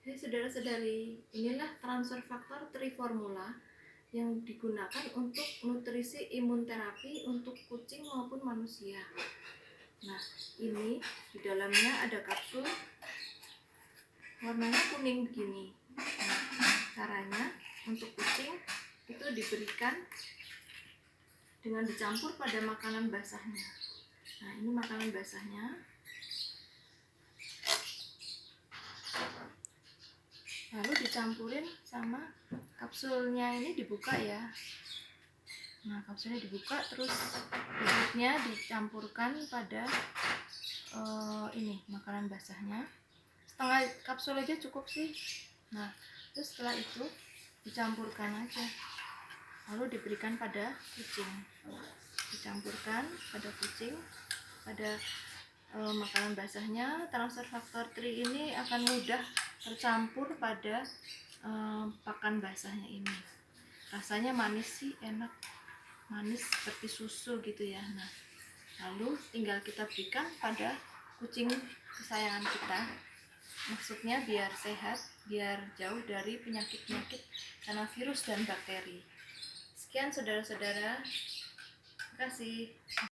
Jadi saudara-saudari, inilah transfer faktor triformula yang digunakan untuk nutrisi imun terapi untuk kucing maupun manusia. Nah, ini di dalamnya ada kapsul warnanya kuning begini. Nah, caranya untuk kucing itu diberikan dengan dicampur pada makanan basahnya. Nah, ini makanan basahnya. Lalu dicampurin sama kapsulnya, ini dibuka ya. Nah, kapsulnya dibuka, terus bubuknya dicampurkan pada ini makanan basahnya. Setengah kapsul aja cukup sih. Nah, terus setelah itu dicampurkan aja, lalu diberikan pada kucing. Dicampurkan pada kucing, pada makanan basahnya. Transfer faktor 3 ini akan mudah tercampur pada pakan basahnya ini. Rasanya manis sih, enak, manis seperti susu gitu ya. Nah, lalu tinggal kita berikan pada kucing kesayangan kita. Maksudnya biar sehat, biar jauh dari penyakit-penyakit karena virus dan bakteri. Sekian saudara-saudara, terima kasih.